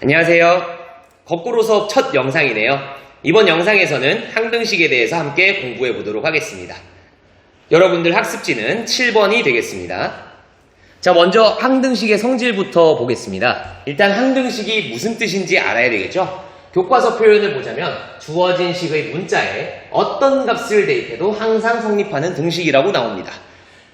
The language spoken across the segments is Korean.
안녕하세요. 거꾸로 수업 첫 영상이네요. 이번 영상에서는 항등식에 대해서 함께 공부해 보도록 하겠습니다. 여러분들 학습지는 7번이 되겠습니다. 자, 먼저 항등식의 성질부터 보겠습니다. 일단 항등식이 무슨 뜻인지 알아야 되겠죠? 교과서 표현을 보자면 주어진 식의 문자에 어떤 값을 대입해도 항상 성립하는 등식이라고 나옵니다.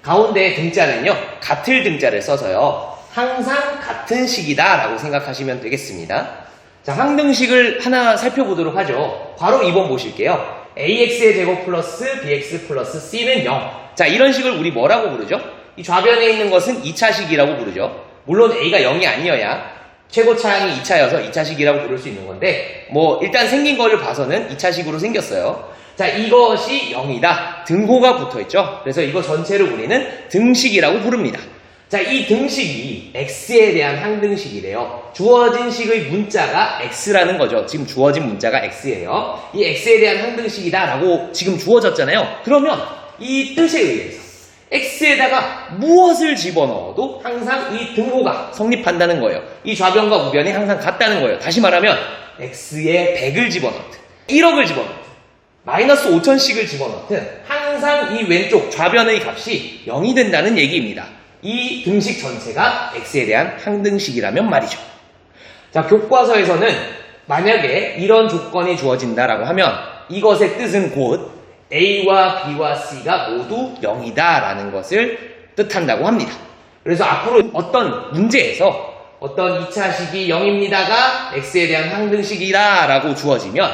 가운데 등자는요, 같을 등자를 써서요, 항상 같은 식이다 라고 생각하시면 되겠습니다. 자, 항등식을 하나 살펴보도록 하죠. 바로 2번 보실게요. ax의 제곱 플러스 bx 플러스 c는 0. 자, 이런 식을 우리 뭐라고 부르죠? 이 좌변에 있는 것은 2차식이라고 부르죠. 물론 a가 0이 아니어야 최고차항이 2차여서 2차식이라고 부를 수 있는 건데, 일단 생긴 거를 봐서는 2차식으로 생겼어요. 자, 이것이 0이다. 등호가 붙어있죠. 그래서 이거 전체를 우리는 등식이라고 부릅니다. 자, 이 등식이 x에 대한 항등식이래요. 주어진 식의 문자가 x라는 거죠. 지금 주어진 문자가 x예요. 이 x에 대한 항등식이다 라고 지금 주어졌잖아요. 그러면 이 뜻에 의해서 x에다가 무엇을 집어넣어도 항상 이 등호가 성립한다는 거예요. 이 좌변과 우변이 항상 같다는 거예요. 다시 말하면 x에 100을 집어넣든 1억을 집어넣든 마이너스 5천씩을 집어넣든 항상 이 왼쪽 좌변의 값이 0이 된다는 얘기입니다. 이 등식 전체가 x에 대한 항등식이라면 말이죠. 자, 교과서에서는 만약에 이런 조건이 주어진다라고 하면 이것의 뜻은 곧 a와 b와 c가 모두 0이다 라는 것을 뜻한다고 합니다. 그래서 앞으로 어떤 문제에서 어떤 2차식이 0입니다가 x에 대한 항등식이다 라고 주어지면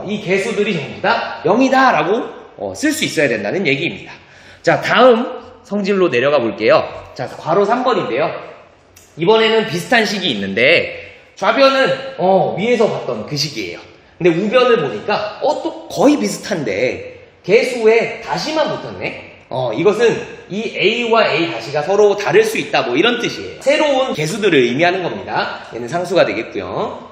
이 개수들이 전부 다 0이다 라고 쓸 수 있어야 된다는 얘기입니다. 자, 다음 성질로 내려가 볼게요. 자, 괄호 3번인데요. 이번에는 비슷한 식이 있는데 좌변은 위에서 봤던 그 식이에요. 근데 우변을 보니까 또 거의 비슷한데 개수에 다시만 붙었네. 이것은 이 a와 a 다시가 서로 다를 수 있다 이런 뜻이에요. 새로운 개수들을 의미하는 겁니다. 얘는 상수가 되겠고요.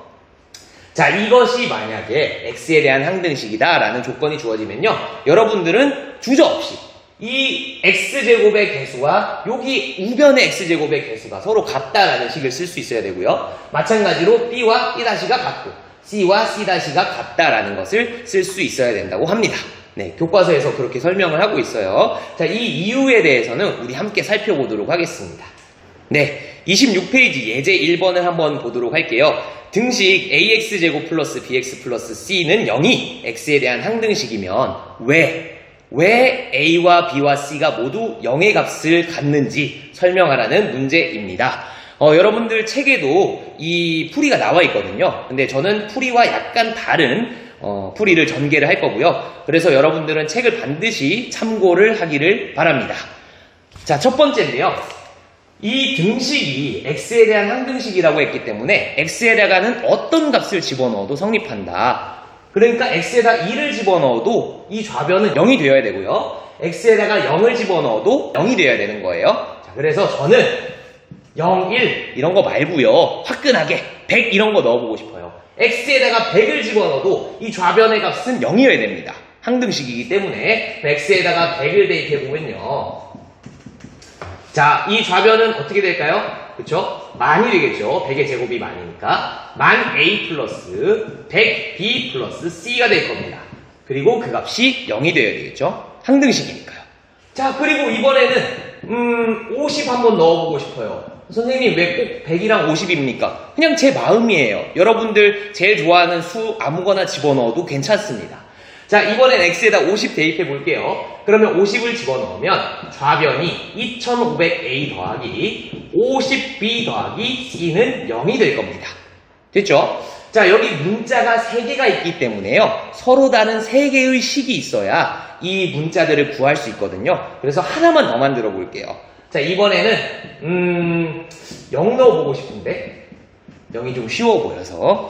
자, 이것이 만약에 x에 대한 항등식이다 라는 조건이 주어지면요, 여러분들은 주저없이 이 x제곱의 개수와 여기 우변의 x제곱의 개수가 서로 같다라는 식을 쓸 수 있어야 되고요. 마찬가지로 b와 b' 같고 c와 c' 같다라는 것을 쓸 수 있어야 된다고 합니다. 네, 교과서에서 그렇게 설명을 하고 있어요. 자, 이 이유에 대해서는 우리 함께 살펴보도록 하겠습니다. 네, 26페이지 예제 1번을 한번 보도록 할게요. 등식 ax제곱 플러스 bx 플러스 c는 0이 x에 대한 항등식이면 왜 a와 b와 c가 모두 0의 값을 갖는지 설명하라는 문제입니다. 여러분들 책에도 이 풀이가 나와 있거든요. 근데 저는 풀이와 약간 다른 풀이를 전개를 할 거고요. 그래서 여러분들은 책을 반드시 참고를 하기를 바랍니다. 자, 첫 번째인데요. 이 등식이 x에 대한 항등식이라고 했기 때문에 x에다가는 어떤 값을 집어넣어도 성립한다. 그러니까 x에다 2를 집어넣어도 이 좌변은 0이 되어야 되고요. x에다가 0을 집어넣어도 0이 되어야 되는 거예요. 자, 그래서 저는 0, 1 이런 거 말고요. 화끈하게 100 이런 거 넣어보고 싶어요. x에다가 100을 집어넣어도 이 좌변의 값은 0이어야 됩니다. 항등식이기 때문에 x에다가 100을 대입해보면요. 자, 이 좌변은 어떻게 될까요? 그쵸? 만이 되겠죠. 100의 제곱이 만이니까. 만 a 플러스 100b 플러스 c가 될 겁니다. 그리고 그 값이 0이 되어야 되겠죠. 항등식이니까요. 자, 그리고 이번에는 50 한번 넣어보고 싶어요. 선생님, 왜 꼭 100이랑 50입니까? 그냥 제 마음이에요. 여러분들 제일 좋아하는 수 아무거나 집어넣어도 괜찮습니다. 자, 이번엔 x에다 50 대입해 볼게요. 그러면 50을 집어넣으면 좌변이 2500a 더하기 50b 더하기 c는 0이 될 겁니다. 됐죠? 자, 여기 문자가 3개가 있기 때문에요, 서로 다른 3개의 식이 있어야 이 문자들을 구할 수 있거든요. 그래서 하나만 더 만들어 볼게요. 자, 이번에는 0 넣어보고 싶은데 0이 좀 쉬워 보여서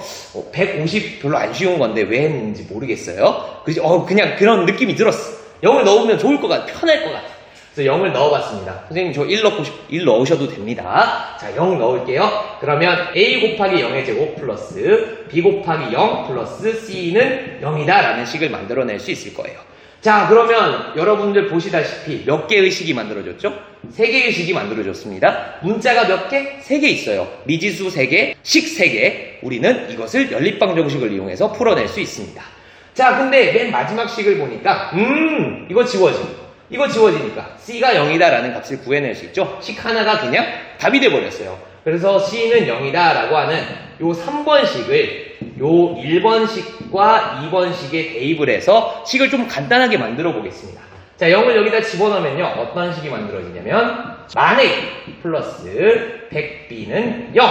150 별로 안 쉬운 건데 왜 했는지 모르겠어요. 그냥 그런 느낌이 들었어. 0을 넣으면 좋을 것 같아. 편할 것 같아. 그래서 0을 넣어봤습니다. 선생님, 저 1 넣으셔도 됩니다. 자, 0 넣을게요. 그러면 a 곱하기 0의 제곱 플러스 b 곱하기 0 플러스 c는 0이다 라는 식을 만들어낼 수 있을 거예요. 자, 그러면 여러분들 보시다시피 몇 개의 식이 만들어졌죠? 3개의 식이 만들어졌습니다. 문자가 몇 개? 3개 있어요. 미지수 3개, 식 3개. 우리는 이것을 연립방 정식을 이용해서 풀어낼 수 있습니다. 자, 근데 맨 마지막 식을 보니까 이거 지워지니까 C가 0이다 라는 값을 구해낼 수 있죠. 식 하나가 그냥 답이 돼버렸어요. 그래서 C는 0이다 라고 하는 요 3번 식을 요 1번 식과 2번 식에 대입을 해서 식을 좀 간단하게 만들어 보겠습니다. 자, 0을 여기다 집어넣으면요, 어떤 식이 만들어지냐면 만A 플러스 100B는 0.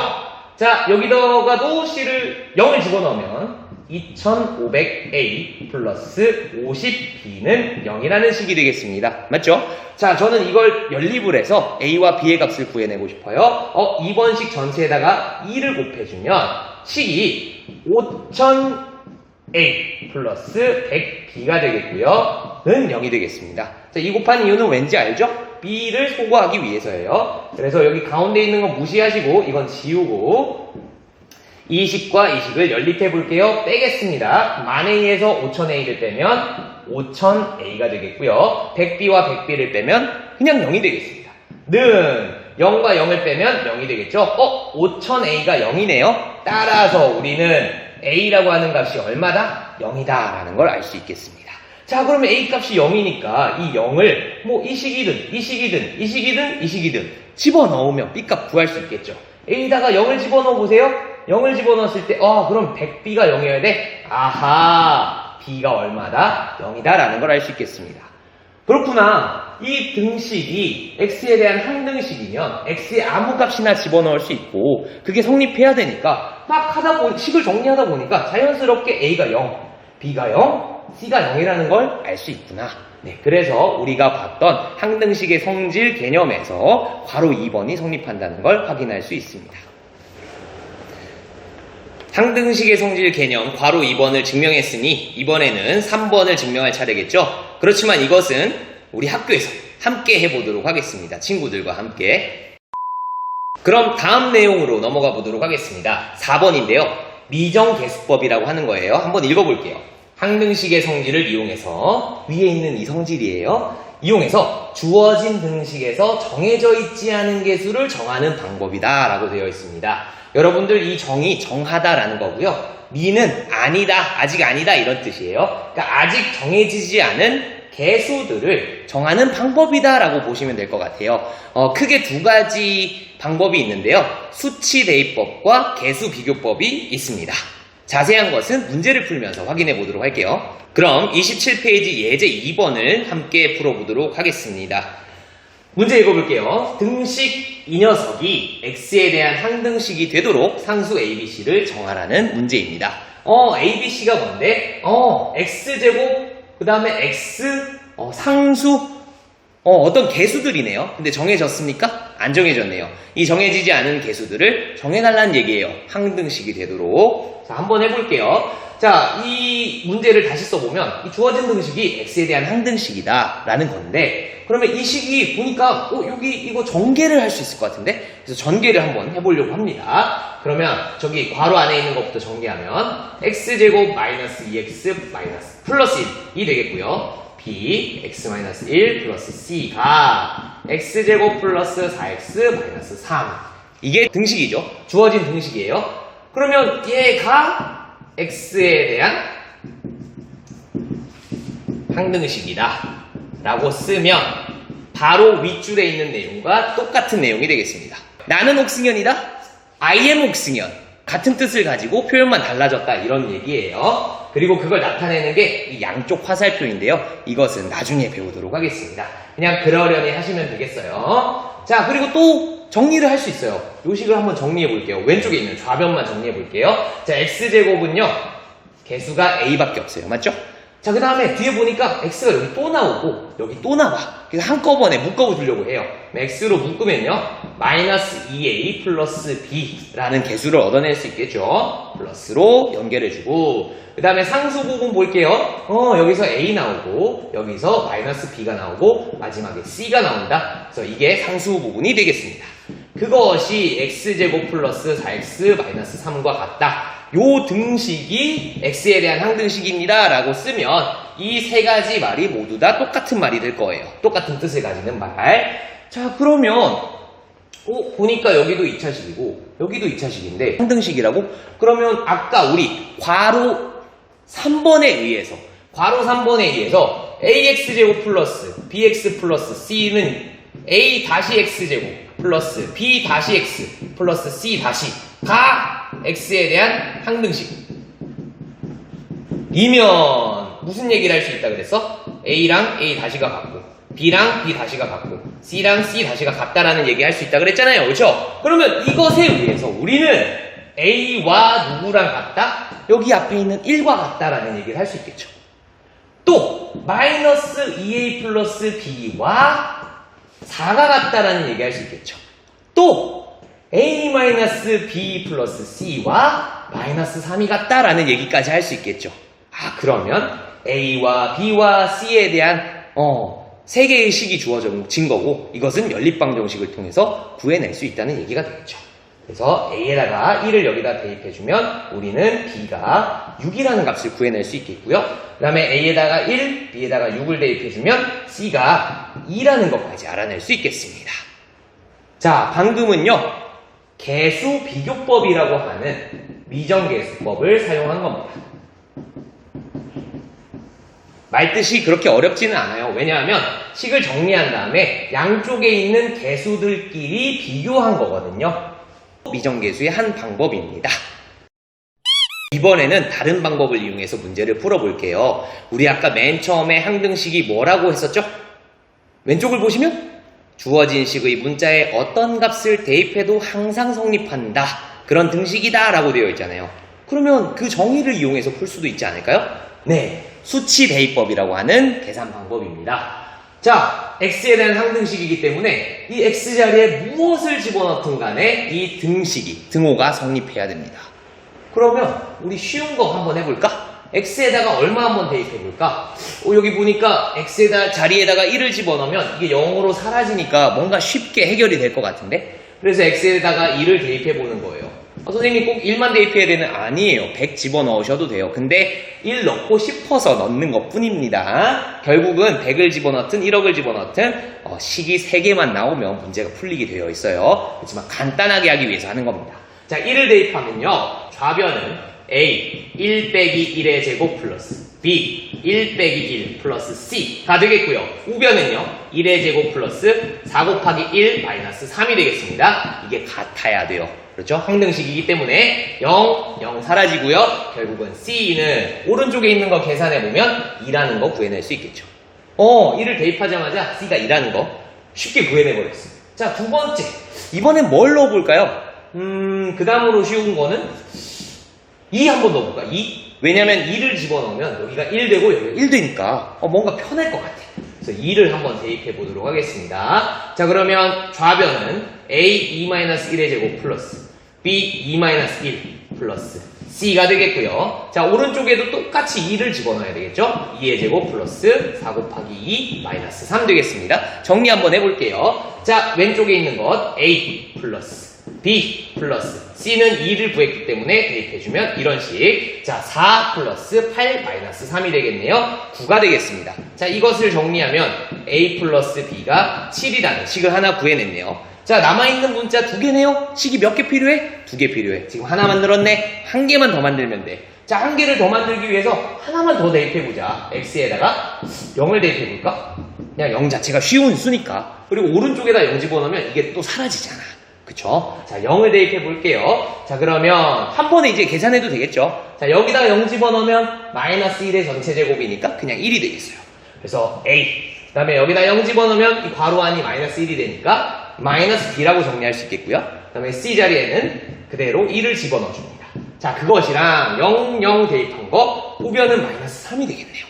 자, 여기다가도 C를 0을 집어넣으면 2500A 플러스 50B는 0이라는 식이 되겠습니다. 맞죠? 자, 저는 이걸 연립을 해서 A와 B의 값을 구해내고 싶어요. 2번 식 전체에다가 2를 곱해주면 식이 5000A 플러스 100B가 되겠고요. 는 0이 되겠습니다. 자, 이 곱한 이유는 왠지 알죠? B를 소거하기 위해서예요. 그래서 여기 가운데 있는 거 무시하시고 이건 지우고 이 식과 이 식을 연립해 볼게요. 빼겠습니다. 만 A에서 5000A를 빼면 5000A가 되겠고요. 100B와 100B를 빼면 그냥 0이 되겠습니다. 는 0과 0을 빼면 0이 되겠죠? 5000A가 0이네요. 따라서 우리는 A라고 하는 값이 얼마다? 0이다 라는 걸 알 수 있겠습니다. 자, 그러면 A 값이 0이니까 이 0을 뭐 이 식이든 이 식이든 이 식이든 이 식이든 집어넣으면 B 값 구할 수 있겠죠. A에다가 0을 집어넣어 보세요. 0을 집어넣었을 때 그럼 100B가 0이어야 돼? 아하, B가 얼마다? 0이다 라는 걸 알 수 있겠습니다. 그렇구나. 이 등식이 X에 대한 항등식이면 X에 아무 값이나 집어넣을 수 있고 그게 성립해야 되니까 막 식을 정리하다 보니까 자연스럽게 A가 0, B가 0, C가 0이라는 걸 알 수 있구나. 네, 그래서 우리가 봤던 항등식의 성질 개념에서 괄호 2번이 성립한다는 걸 확인할 수 있습니다. 항등식의 성질 개념 괄호 2번을 증명했으니 이번에는 3번을 증명할 차례겠죠? 그렇지만 이것은 우리 학교에서 함께 해보도록 하겠습니다. 친구들과 함께. 그럼 다음 내용으로 넘어가 보도록 하겠습니다. 4번인데요. 미정계수법이라고 하는 거예요. 한번 읽어볼게요. 항등식의 성질을 이용해서 위에 있는 이 성질이에요. 이용해서 주어진 등식에서 정해져 있지 않은 개수를 정하는 방법이다 라고 되어 있습니다. 여러분들 이 정이 정하다라는 거고요. 미는 아니다, 아직 아니다 이런 뜻이에요. 그러니까 아직 정해지지 않은 개수들을 정하는 방법이다 라고 보시면 될 것 같아요. 크게 두 가지 방법이 있는데요. 수치 대입법과 개수 비교법이 있습니다. 자세한 것은 문제를 풀면서 확인해 보도록 할게요. 그럼 27페이지 예제 2번을 함께 풀어보도록 하겠습니다. 문제 읽어볼게요. 등식 이 녀석이 x에 대한 항등식이 되도록 상수 abc를 정하라는 문제입니다. abc가 뭔데? x제곱 그 다음에 x 상수 어떤 개수들이네요. 근데 정해졌습니까? 안 정해졌네요. 이 정해지지 않은 개수들을 정해달라는 얘기예요. 항등식이 되도록. 자, 한번 해볼게요. 자, 이 문제를 다시 써보면 이 주어진 등식이 x에 대한 항등식이다 라는 건데, 그러면 이 식이 보니까 여기 이거 전개를 할 수 있을 것 같은데, 그래서 전개를 한번 해보려고 합니다. 그러면 저기 괄호 안에 있는 것부터 전개하면 x제곱 마이너스 2x 마이너스 플러스 1이 되겠고요. b x-1 플러스 c가 x제곱 플러스 4x 마이너스 3, 이게 등식이죠. 주어진 등식이에요. 그러면 얘가 x에 대한 항등식이다 라고 쓰면 바로 윗줄에 있는 내용과 똑같은 내용이 되겠습니다. 나는 옥승현이다, I am 옥승현, 같은 뜻을 가지고 표현만 달라졌다 이런 얘기예요. 그리고 그걸 나타내는 게 이 양쪽 화살표인데요. 이것은 나중에 배우도록 하겠습니다. 그냥 그러려니 하시면 되겠어요. 자, 그리고 또 정리를 할 수 있어요. 요 식을 한번 정리해 볼게요. 왼쪽에 있는 좌변만 정리해 볼게요. 자, x제곱은요 개수가 a밖에 없어요. 맞죠? 자, 그 다음에 뒤에 보니까 x가 여기 또 나오고 여기 또 나와. 그래서 한꺼번에 묶어두려고 해요. x로 묶으면요 마이너스 2a 플러스 b라는 개수를 얻어낼 수 있겠죠. 플러스로 연결해주고, 그 다음에 상수 부분 볼게요. 여기서 a 나오고 여기서 마이너스 b가 나오고 마지막에 c가 나온다. 그래서 이게 상수 부분이 되겠습니다. 그것이 x제곱 플러스 4x 마이너스 3과 같다. 요 등식이 x에 대한 항등식입니다 라고 쓰면 이 세 가지 말이 모두 다 똑같은 말이 될 거예요. 똑같은 뜻을 가지는 말. 자, 그러면 보니까 여기도 2차식이고 여기도 2차식인데 항등식이라고? 그러면 아까 우리 괄호 3번에 의해서 ax제곱 플러스 bx 플러스 c는 a 다시 x제곱 플러스 b 다시 x 플러스 c 다시가 x에 대한 항등식 이면 무슨 얘기를 할 수 있다 그랬어? a랑 a 다시가 같고 b랑 b 다시가 같고 c랑 c 다시가 같다라는 얘기 할 수 있다 그랬잖아요. 그렇죠? 그러면 이것에 의해서 우리는 a와 누구랑 같다? 여기 앞에 있는 1과 같다라는 얘기를 할 수 있겠죠. 또 마이너스 2a 플러스 b와 4가 같다라는 얘기 할 수 있겠죠. 또 a 마이너스 b 플러스 c와 마이너스 3이 같다라는 얘기까지 할 수 있겠죠. 그러면 a와 b와 c에 대한 세 개의 식이 주어진 거고 이것은 연립방정식을 통해서 구해낼 수 있다는 얘기가 되겠죠. 그래서 a에다가 1을 여기다 대입해주면 우리는 b가 6이라는 값을 구해낼 수 있겠고요. 그 다음에 a에다가 1, b에다가 6을 대입해주면 c가 2라는 것까지 알아낼 수 있겠습니다. 자, 방금은요 개수 비교법이라고 하는 미정계수법을 사용한 겁니다. 말뜻이 그렇게 어렵지는 않아요. 왜냐하면 식을 정리한 다음에 양쪽에 있는 개수들끼리 비교한 거거든요. 미정계수의 한 방법입니다. 이번에는 다른 방법을 이용해서 문제를 풀어볼게요. 우리 아까 맨 처음에 항등식이 뭐라고 했었죠? 왼쪽을 보시면 주어진 식의 문자에 어떤 값을 대입해도 항상 성립한다. 그런 등식이다 라고 되어 있잖아요. 그러면 그 정의를 이용해서 풀 수도 있지 않을까요? 네, 수치 대입법이라고 하는 계산 방법입니다. 자, x에 대한 항등식이기 때문에 이 x자리에 무엇을 집어넣든 간에 이 등호가 성립해야 됩니다. 그러면 우리 쉬운 거 한번 해볼까? x에다가 얼마 한번 대입해볼까? 여기 보니까 자리에다가 1을 집어넣으면 이게 0으로 사라지니까 뭔가 쉽게 해결이 될 것 같은데? 그래서 x에다가 1을 대입해보는 거예요. 선생님 꼭 1만 대입해야 되는? 아니에요. 100 집어넣으셔도 돼요. 근데 1 넣고 싶어서 넣는 것 뿐입니다. 결국은 100을 집어넣든 1억을 집어넣든 식이 3개만 나오면 문제가 풀리게 되어 있어요. 그렇지만 간단하게 하기 위해서 하는 겁니다. 자, 1을 대입하면요. 좌변은 a 1 빼기 1의 제곱 플러스 b 1 빼기 1 플러스 c가 되겠고요. 우변은요. 1의 제곱 플러스 4 곱하기 1 마이너스 3이 되겠습니다. 이게 같아야 돼요. 그렇죠? 항등식이기 때문에 0, 0 사라지고요. 결국은 c는 오른쪽에 있는 거 계산해보면 2라는 거 구해낼 수 있겠죠. 1을 대입하자마자 c가 2라는 거 쉽게 구해내버렸어요. 자, 두 번째. 이번엔 뭘 넣어볼까요? 그 다음으로 쉬운 거는 2 한번 넣어볼까? 2? 왜냐면 2를 집어넣으면 여기가 1 되고 여기가 1 되니까 뭔가 편할 것 같아. 그래서 2를 한번 대입해 보도록 하겠습니다. 자, 그러면 좌변은 a 2-1의 제곱 플러스 b 2-1 플러스 c가 되겠고요. 자, 오른쪽에도 똑같이 2를 집어넣어야 되겠죠? 2의 제곱 플러스 4 곱하기 2 마이너스 3 되겠습니다. 정리 한번 해볼게요. 자, 왼쪽에 있는 것 a 플러스 b 플러스 c는 2를 구했기 때문에 대입해주면 이런 식. 자, 4 플러스 8 마이너스 3이 되겠네요. 9가 되겠습니다. 자, 이것을 정리하면 a 플러스 b가 7이라는 식을 하나 구해냈네요. 자, 남아있는 문자 2개네요. 식이 몇 개 필요해? 2개 필요해. 지금 하나 만들었네. 1개만 더 만들면 돼. 자, 1개를 더 만들기 위해서 하나만 더 대입해보자. x에다가 0을 대입해볼까? 그냥 0 자체가 쉬운 수니까. 그리고 오른쪽에다 0 집어넣으면 이게 또 사라지잖아. 그쵸? 자, 0을 대입해 볼게요. 자, 그러면 한 번에 이제 계산해도 되겠죠? 자, 여기다가 0 집어넣으면 마이너스 1의 전체 제곱이니까 그냥 1이 되겠어요. 그래서 A. 그 다음에 여기다 0 집어넣으면 이 괄호 안이 마이너스 1이 되니까 마이너스 B라고 정리할 수 있겠고요. 그 다음에 C 자리에는 그대로 1을 집어넣어줍니다. 자, 그것이랑 0, 0 대입한 거 우변은 마이너스 3이 되겠네요.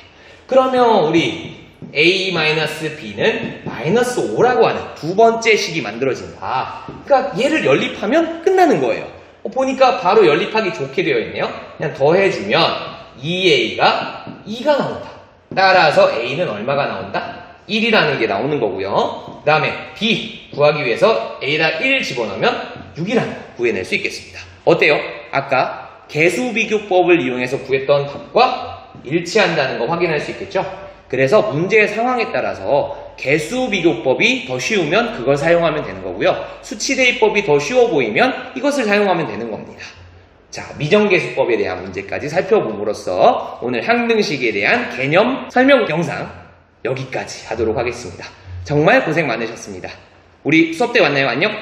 그러면 우리 a-b는 마이너스 5라고 하는 두 번째 식이 만들어진다. 그러니까 얘를 연립하면 끝나는 거예요. 보니까 바로 연립하기 좋게 되어 있네요. 그냥 더해주면 2a가 2가 나온다. 따라서 a는 얼마가 나온다? 1이라는 게 나오는 거고요. 그 다음에 b 구하기 위해서 a에다 1 집어넣으면 6이라는 거 구해낼 수 있겠습니다. 어때요? 아까 개수비교법을 이용해서 구했던 답과 일치한다는 거 확인할 수 있겠죠? 그래서 문제의 상황에 따라서 개수비교법이 더 쉬우면 그걸 사용하면 되는 거고요. 수치대입법이 더 쉬워 보이면 이것을 사용하면 되는 겁니다. 자, 미정계수법에 대한 문제까지 살펴봄으로써 오늘 항등식에 대한 개념 설명 영상 여기까지 하도록 하겠습니다. 정말 고생 많으셨습니다. 우리 수업 때 만나요. 안녕!